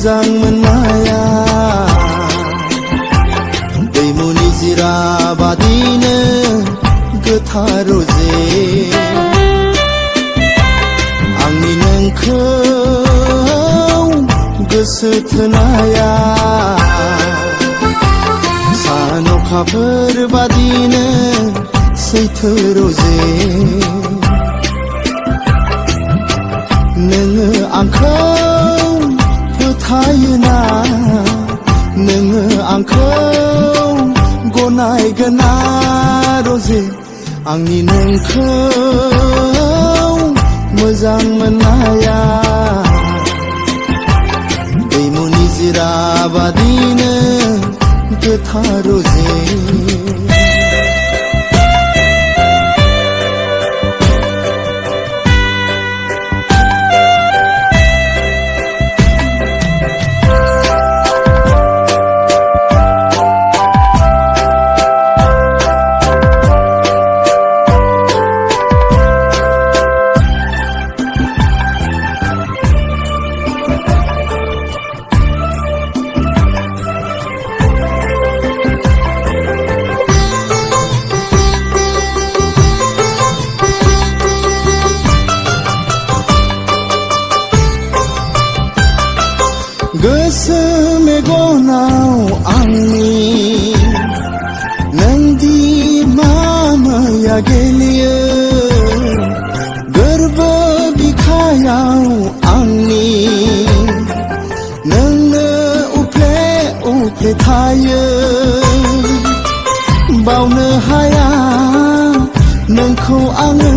मोजां मोननाया दैमुनि जिरा बादिनो गोथार जे आंनि नोंखौ गोसो थोनाया सान अखाफोर बादिनो सैथो रोजे नोङो आंखौ फोथायोना नोङो आंखौ गनायगोना रोजे आंनि नोंखौ मोजां मोननाया दैमुनि जिरा बादिनो गोथार रोजे गोसो मेगनाव आंनि नोंदि मामाया गेलेयो गोरबो बिखायाव आंनि नोंनो उफ्ले उफ्ले थायो बावनो हाया नोंखौ आङो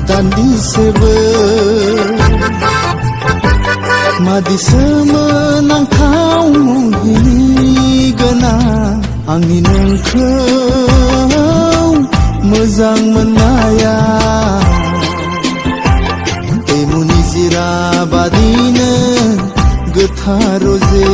दान्दिसेबो मादिसो मोनांथाव मुहिगोना आंनि नोंखौ मोजां मोननाया दैमुनि जिरा बादिनो गोथार रोजे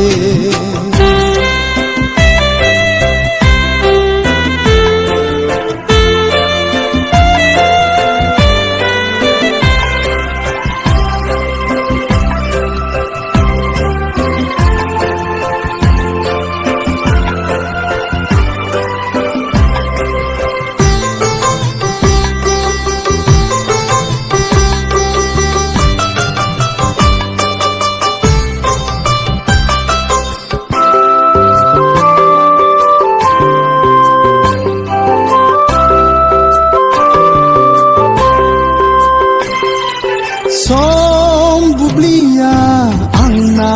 सम बुब्लिया आंना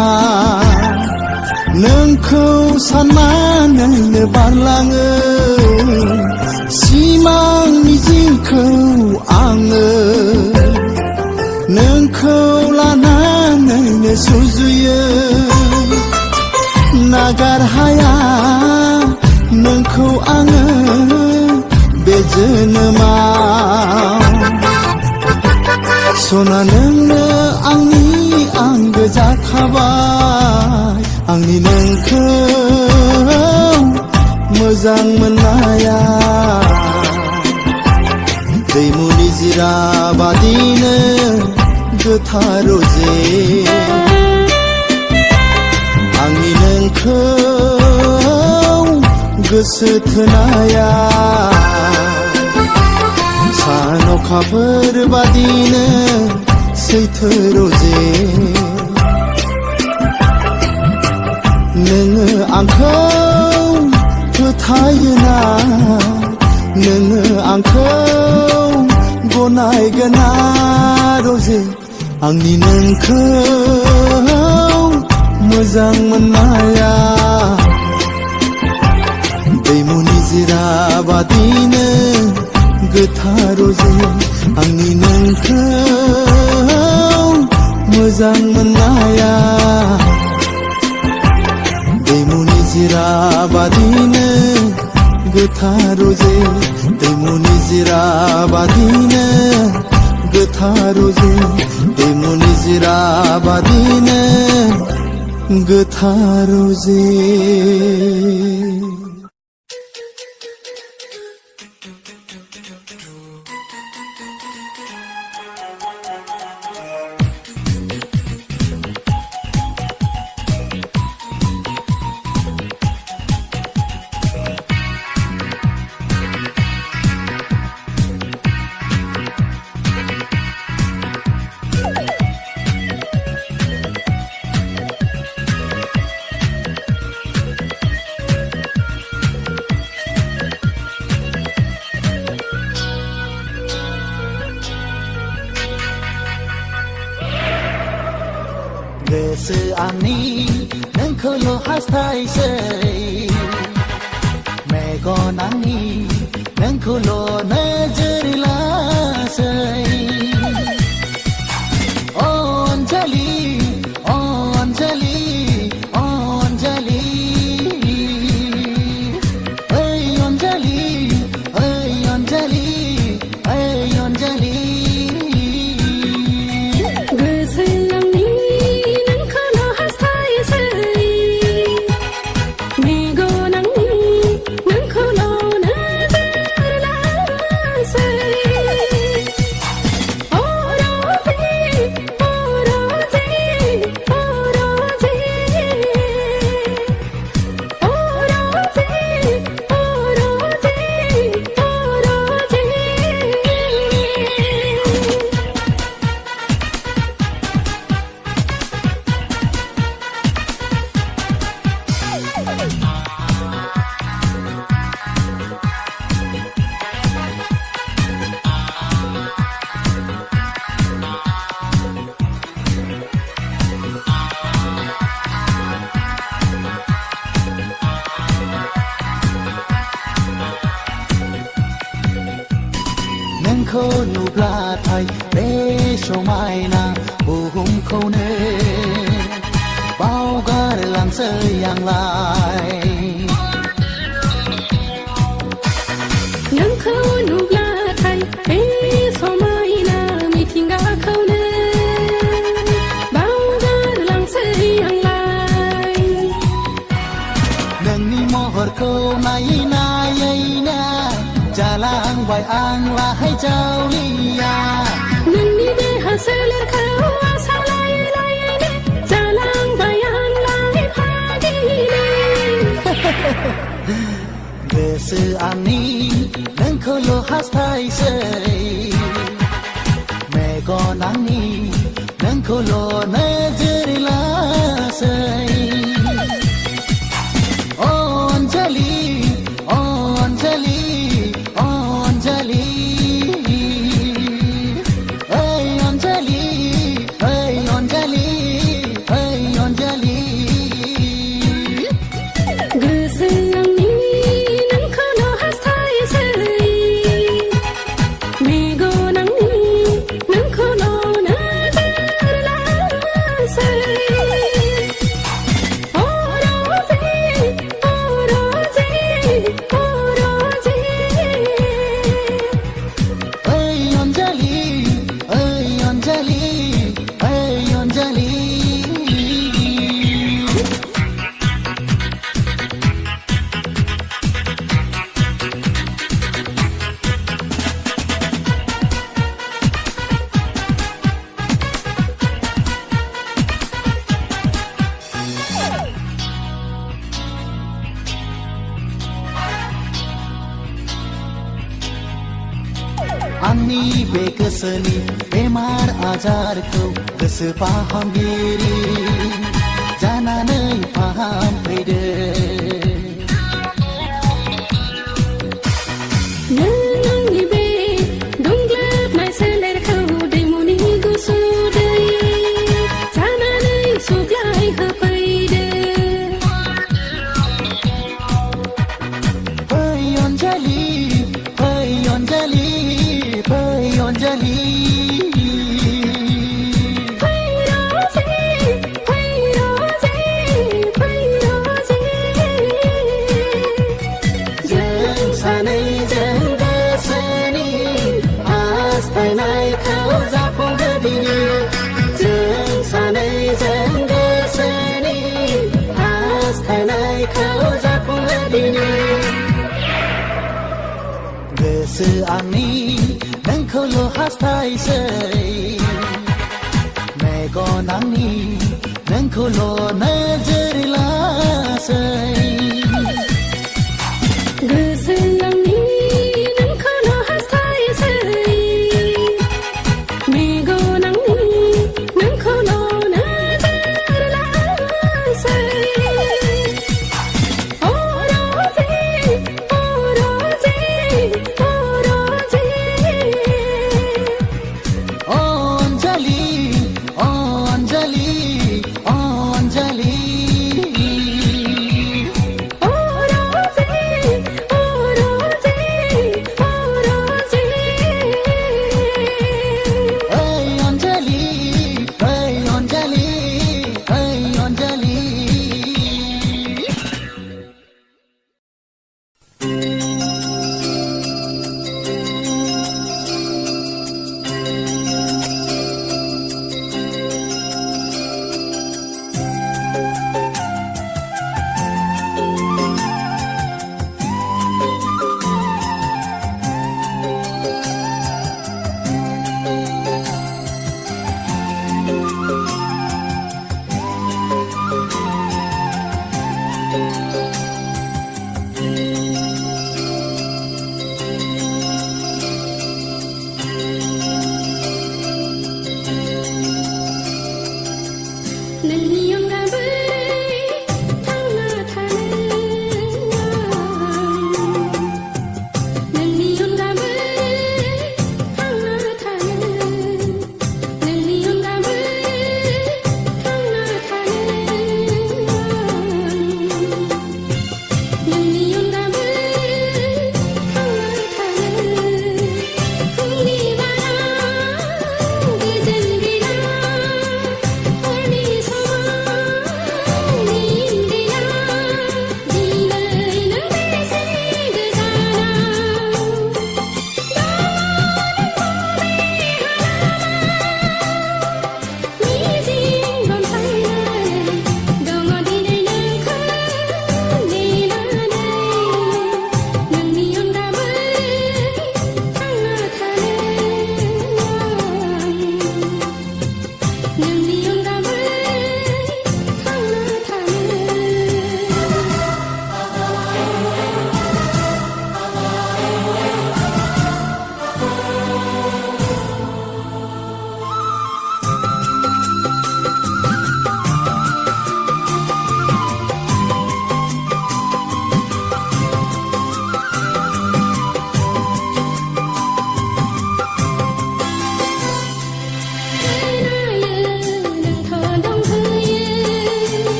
नोंखौ साननानैनो बारलाङो सिमां मिजिंखौ आङो नोंखौ लानानैनो सुजुयो नागार हाया नोंखौ आङो बे जोनोमाव सना नोंनो आंनि आंगो जाखाबाय आंनि नोंखौ मोजां मोननाया दैमुनि जिरा बादिनो गोथार रोजे आंनि नोंखौ गोसो थोनाया सान अखाफोर बादिनो सैथो रोजे नोङो आंखौ फोथायोना नोङो आंखौ गनायगोना रोजे आंनि नोंखौ मोजां मोननाया दैमुनि जिरा बादिनो गोथार रोजे आंनि नोंखौ मोजां मोननाया दैमुनि जिरा बादिनो गोथार रोजे दैमुनि जिरा बादिनो गोथार रोजे दैमुनि जिरा बादिनो गोथार रोजे गोसोआंनि नोंखौल' हास्थायसै मेगन आंनि नोंखौल' नोजोर लासै अनजालि अनजालि अनजालि ओइ अनजालि ओइ अनजालि ओइ अनजालि नोंखौ नुब्लाथाय बे समायना बुहुमखौनो बावगारलांसै आंलाय नोंखौ नुब्लाथाय बे समायना मिथिंगाखौनो बावगारलांसै आंलाय नोंनि महरखौ नायै नायैनो जालांबाय आंलाहाय जावलिया नोंनि देहा सोलेरखौ आसालाय लायैनो जालांबाय आंलाय फागिनो गोसोआंनि नोंखौल' हास्थायसै मेगन आंनि नोंखौल' नोजोर लासै अनजालि अनजालि अनजालि ओइ अनजालि ओइ अनजालि ओइ अनजालि गोसोआंनि नोंखौल' हास्थायसै मेगन आंनि नोंखौल' नोजोर लासै आंनि बे गोसोनि बेमार आजारखौ गोसो फाहामगिरि जानानै फाहामफैदो नोंनि बे दुंग्लोबनाय सोलेरखौ दैमुनि गुसु दै जानानै सुग्लाय होफैदो फै अनजालि फै अनजालि फै अनजालि जों सानैजों गोसोनि हास्थायनायखौ जाफुंहो दिनै जों सानैजों गोसोनि हास्थायनायखौ जाफुंहो दिनै गोसोआंनि नोंखौल' हास्थायसै मेगन आंनि नोंखौल' नोजोर लासै